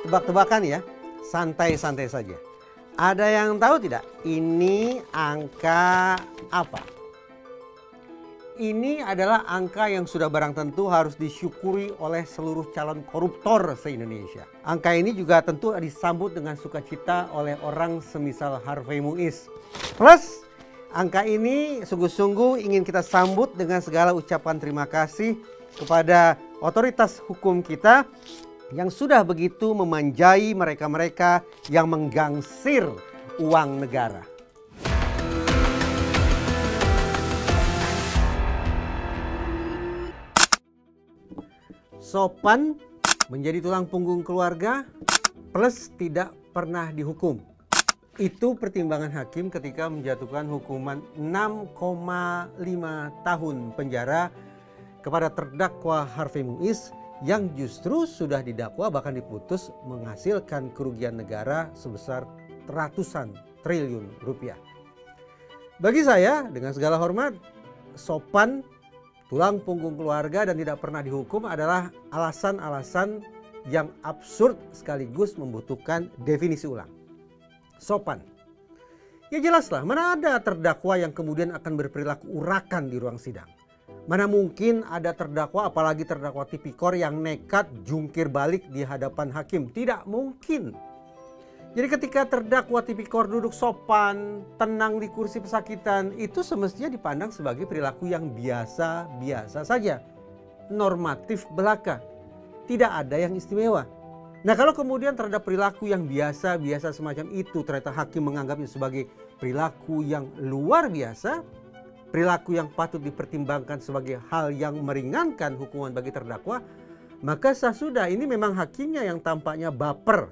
Tebak-tebakan ya, santai-santai saja. Ada yang tahu tidak ini angka apa? Ini adalah angka yang sudah barang tentu harus disyukuri oleh seluruh calon koruptor se-Indonesia. Angka ini juga tentu disambut dengan sukacita oleh orang semisal Harvey Muiz. Plus, angka ini sungguh-sungguh ingin kita sambut dengan segala ucapan terima kasih kepada otoritas hukum kita yang sudah begitu memanjai mereka-mereka yang menggangsir uang negara. Sopan, menjadi tulang punggung keluarga, plus tidak pernah dihukum. Itu pertimbangan hakim ketika menjatuhkan hukuman 6,5 tahun penjara kepada terdakwa Harvey Muiz yang justru sudah didakwa bahkan diputus menghasilkan kerugian negara sebesar ratusan triliun rupiah. Bagi saya, dengan segala hormat, sopan, tulang punggung keluarga dan tidak pernah dihukum adalah alasan-alasan yang absurd sekaligus membutuhkan definisi ulang. Sopan. Ya jelaslah, mana ada terdakwa yang kemudian akan berperilaku urakan di ruang sidang. Mana mungkin ada terdakwa, apalagi terdakwa tipikor yang nekat jungkir balik di hadapan hakim. Tidak mungkin. Jadi ketika terdakwa tipikor duduk sopan, tenang di kursi pesakitan, itu semestinya dipandang sebagai perilaku yang biasa-biasa saja. Normatif belaka. Tidak ada yang istimewa. Nah kalau kemudian terhadap perilaku yang biasa-biasa semacam itu ternyata hakim menganggapnya sebagai perilaku yang luar biasa, perilaku yang patut dipertimbangkan sebagai hal yang meringankan hukuman bagi terdakwa, maka sudah ini memang hakimnya yang tampaknya baper.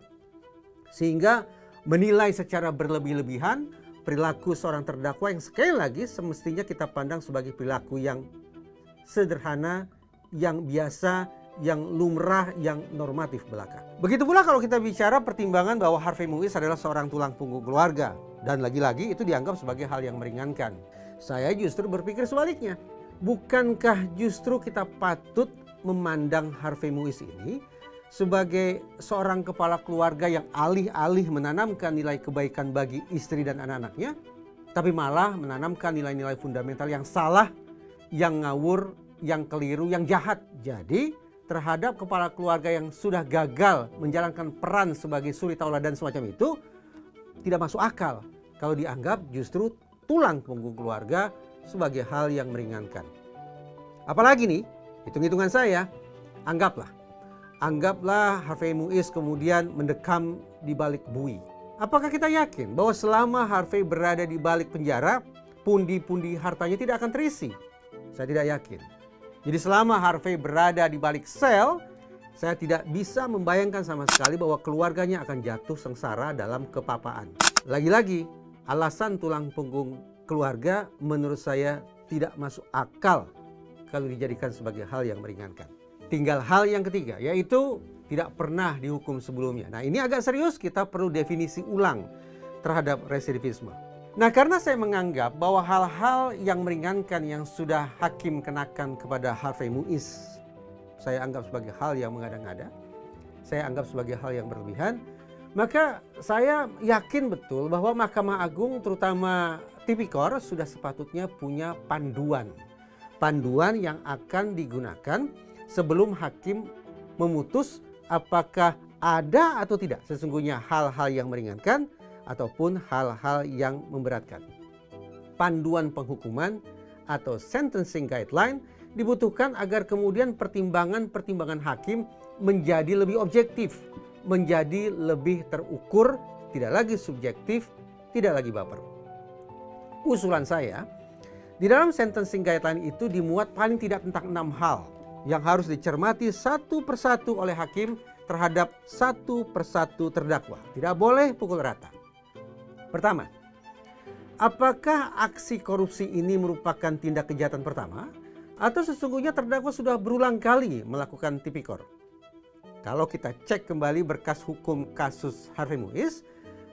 Sehingga menilai secara berlebih-lebihan perilaku seorang terdakwa yang sekali lagi semestinya kita pandang sebagai perilaku yang sederhana, yang biasa, yang lumrah, yang normatif belaka. Begitu pula kalau kita bicara pertimbangan bahwa Harvey Muiz adalah seorang tulang punggung keluarga. Dan lagi-lagi itu dianggap sebagai hal yang meringankan. Saya justru berpikir sebaliknya. Bukankah justru kita patut memandang Harvey Muiz ini sebagai seorang kepala keluarga yang alih-alih menanamkan nilai kebaikan bagi istri dan anak-anaknya, tapi malah menanamkan nilai-nilai fundamental yang salah, yang ngawur, yang keliru, yang jahat. Jadi terhadap kepala keluarga yang sudah gagal menjalankan peran sebagai suri tauladan semacam itu, tidak masuk akal kalau dianggap justru tulang punggung keluarga sebagai hal yang meringankan. Apalagi nih, hitung-hitungan saya, Anggaplah Harvey Muiz kemudian mendekam di balik bui. Apakah kita yakin bahwa selama Harvey berada di balik penjara, pundi-pundi hartanya tidak akan terisi? Saya tidak yakin. Jadi selama Harvey berada di balik sel, saya tidak bisa membayangkan sama sekali bahwa keluarganya akan jatuh sengsara dalam kepapaan. Lagi-lagi, alasan tulang punggung keluarga menurut saya tidak masuk akal kalau dijadikan sebagai hal yang meringankan. Tinggal hal yang ketiga, yaitu tidak pernah dihukum sebelumnya. Nah ini agak serius, kita perlu definisi ulang terhadap residivisme. Nah karena saya menganggap bahwa hal-hal yang meringankan yang sudah hakim kenakan kepada Harvey Muiz, saya anggap sebagai hal yang mengada-ngada, saya anggap sebagai hal yang berlebihan, maka saya yakin betul bahwa Mahkamah Agung terutama tipikor sudah sepatutnya punya panduan. Panduan yang akan digunakan sebelum hakim memutus apakah ada atau tidak sesungguhnya hal-hal yang meringankan ataupun hal-hal yang memberatkan. Panduan penghukuman atau sentencing guideline dibutuhkan agar kemudian pertimbangan-pertimbangan hakim menjadi lebih objektif, menjadi lebih terukur, tidak lagi subjektif, tidak lagi baper. Usulan saya, di dalam sentencing guideline itu dimuat paling tidak tentang 6 hal yang harus dicermati satu persatu oleh hakim terhadap satu persatu terdakwa. Tidak boleh pukul rata. Pertama, apakah aksi korupsi ini merupakan tindak kejahatan pertama atau sesungguhnya terdakwa sudah berulang kali melakukan tipikor? Kalau kita cek kembali berkas hukum kasus Harvey Muiz,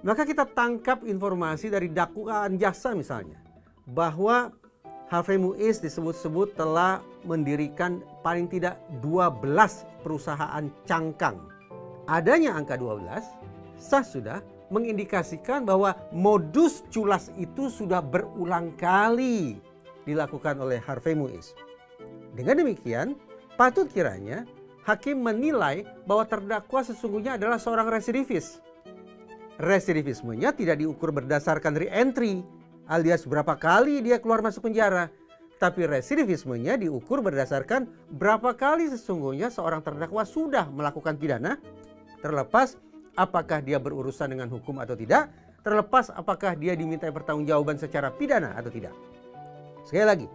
maka kita tangkap informasi dari dakwaan jaksa misalnya bahwa Harvey Muiz disebut-sebut telah mendirikan paling tidak 12 perusahaan cangkang Adanya angka 12 sah sudah mengindikasikan bahwa modus culas itu sudah berulang kali dilakukan oleh Harvey Muiz. Dengan demikian, patut kiranya hakim menilai bahwa terdakwa sesungguhnya adalah seorang residivis. Residivismenya tidak diukur berdasarkan re-entry alias berapa kali dia keluar masuk penjara, tapi residivismenya diukur berdasarkan berapa kali sesungguhnya seorang terdakwa sudah melakukan pidana, terlepas apakah dia berurusan dengan hukum atau tidak, terlepas apakah dia dimintai pertanggungjawaban secara pidana atau tidak. Sekali lagi,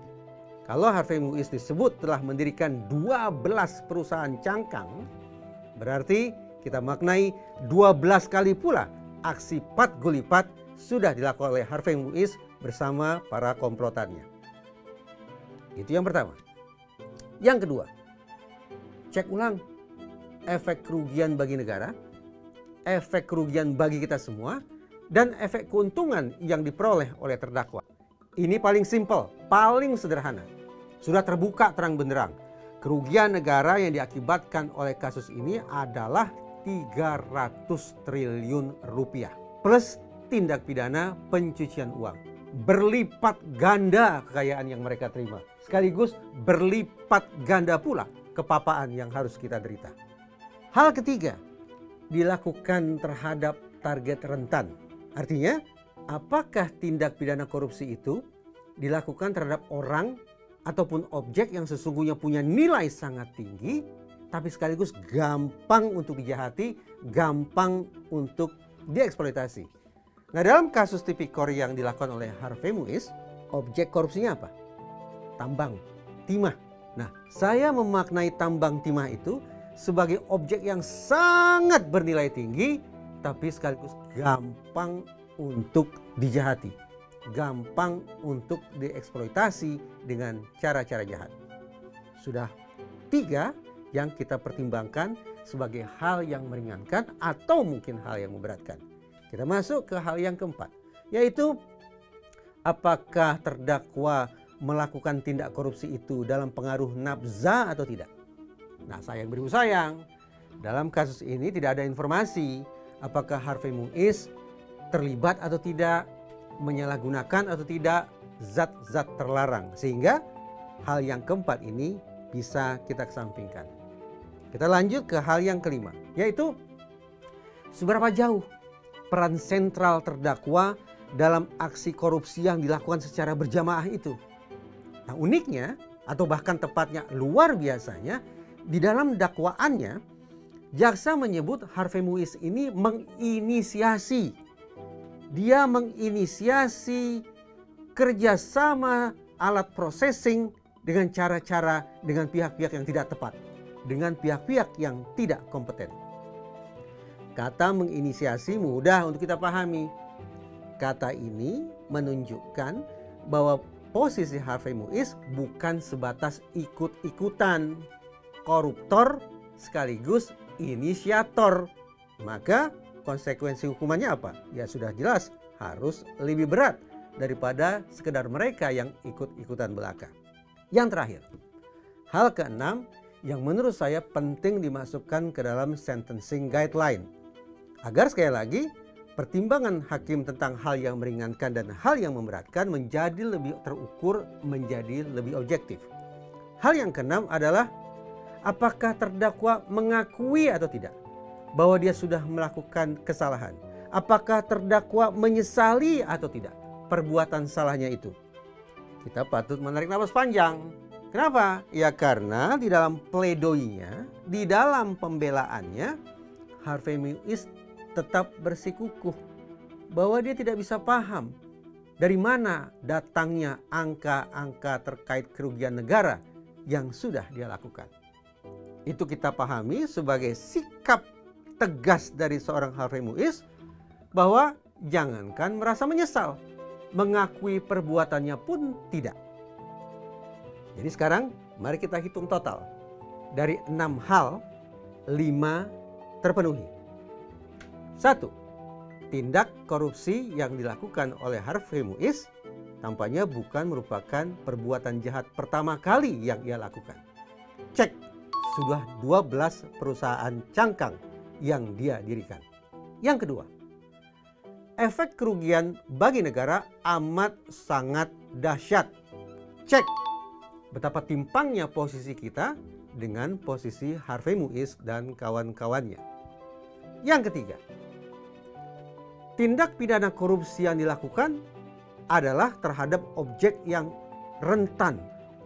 kalau Harvey Muiz disebut telah mendirikan 12 perusahaan cangkang, berarti kita maknai 12 kali pula aksi pat gulipat sudah dilakukan oleh Harvey Muiz bersama para komplotannya. Itu yang pertama. Yang kedua, cek ulang efek kerugian bagi negara, efek kerugian bagi kita semua, dan efek keuntungan yang diperoleh oleh terdakwa. Ini paling simpel, paling sederhana. Sudah terbuka terang benderang. Kerugian negara yang diakibatkan oleh kasus ini adalah 300 triliun rupiah. Plus tindak pidana pencucian uang. Berlipat ganda kekayaan yang mereka terima. Sekaligus berlipat ganda pula kepapaan yang harus kita derita. Hal ketiga, dilakukan terhadap target rentan. Artinya, apakah tindak pidana korupsi itu dilakukan terhadap orang ataupun objek yang sesungguhnya punya nilai sangat tinggi, tapi sekaligus gampang untuk dijahati, gampang untuk dieksploitasi. Nah, dalam kasus tipikor yang dilakukan oleh Harvey Muiz, objek korupsinya apa? Tambang, timah. Nah, saya memaknai tambang timah itu sebagai objek yang sangat bernilai tinggi, tapi sekaligus gampang untuk dijahati, gampang untuk dieksploitasi dengan cara-cara jahat. Sudah 3 yang kita pertimbangkan sebagai hal yang meringankan atau mungkin hal yang memberatkan. Kita masuk ke hal yang keempat, yaitu apakah terdakwa melakukan tindak korupsi itu dalam pengaruh nafza atau tidak. Nah, sayang beribu sayang, dalam kasus ini tidak ada informasi apakah Harvey Muiz terlibat atau tidak, menyalahgunakan atau tidak zat-zat terlarang. Sehingga hal yang keempat ini bisa kita kesampingkan. Kita lanjut ke hal yang kelima, yaitu seberapa jauh peran sentral terdakwa dalam aksi korupsi yang dilakukan secara berjamaah itu. Nah, uniknya atau bahkan tepatnya luar biasanya, di dalam dakwaannya jaksa menyebut Harvey Muiz ini menginisiasi. Dia menginisiasi kerjasama alat processing dengan cara-cara dengan pihak-pihak yang tidak tepat, dengan pihak-pihak yang tidak kompeten. Kata menginisiasi mudah untuk kita pahami. Kata ini menunjukkan bahwa posisi Harvey Muiz bukan sebatas ikut-ikutan, koruptor sekaligus inisiator. Maka konsekuensi hukumannya apa? Ya sudah jelas, harus lebih berat daripada sekedar mereka yang ikut-ikutan belaka. Yang terakhir, hal keenam yang menurut saya penting dimasukkan ke dalam sentencing guideline. Agar sekali lagi, pertimbangan hakim tentang hal yang meringankan dan hal yang memberatkan menjadi lebih terukur, menjadi lebih objektif. Hal yang keenam adalah apakah terdakwa mengakui atau tidak bahwa dia sudah melakukan kesalahan? Apakah terdakwa menyesali atau tidak perbuatan salahnya itu? Kita patut menarik napas panjang. Kenapa? Ya karena di dalam pledoinya, di dalam pembelaannya, Harvey Muiz tetap bersikukuh bahwa dia tidak bisa paham dari mana datangnya angka-angka terkait kerugian negara yang sudah dia lakukan. Itu kita pahami sebagai sikap tegas dari seorang Harvey Muiz bahwa jangankan merasa menyesal, mengakui perbuatannya pun tidak. Jadi sekarang mari kita hitung total. Dari 6 hal, 5 terpenuhi. 1. Tindak korupsi yang dilakukan oleh Harvey Muiz tampaknya bukan merupakan perbuatan jahat pertama kali yang ia lakukan. Cek, sudah 12 perusahaan cangkang yang dia dirikan. Yang kedua, efek kerugian bagi negara amat sangat dahsyat. Cek betapa timpangnya posisi kita dengan posisi Harvey Muiz dan kawan-kawannya. Yang ketiga, tindak pidana korupsi yang dilakukan adalah terhadap objek yang rentan,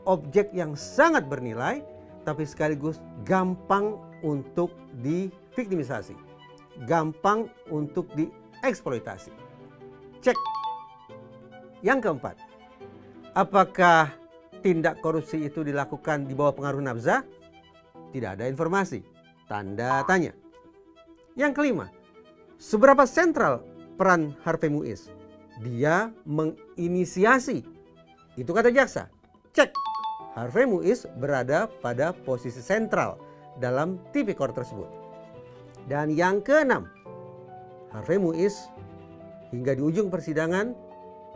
objek yang sangat bernilai, tapi sekaligus gampang untuk diviktimisasi, gampang untuk dieksploitasi. Cek. Yang keempat, apakah tindak korupsi itu dilakukan di bawah pengaruh nafza? Tidak ada informasi. Tanda tanya. Yang kelima, seberapa sentral peran Harvey Muiz? Dia menginisiasi. Itu kata jaksa. Cek. Harvey Muiz berada pada posisi sentral dalam tipikor tersebut. Dan yang keenam, Harvey Muiz hingga di ujung persidangan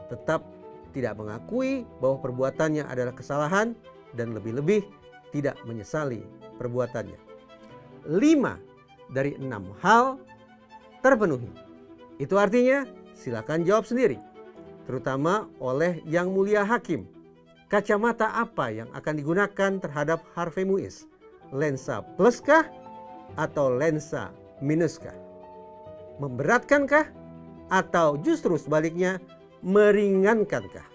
tetap tidak mengakui bahwa perbuatannya adalah kesalahan dan lebih-lebih tidak menyesali perbuatannya. 5 dari 6 hal terpenuhi. Itu artinya silakan jawab sendiri, terutama oleh Yang Mulia Hakim. Kacamata apa yang akan digunakan terhadap Harvey Muiz? Lensa pluskah atau lensa minuskah? Memberatkankah atau justru sebaliknya meringankankah?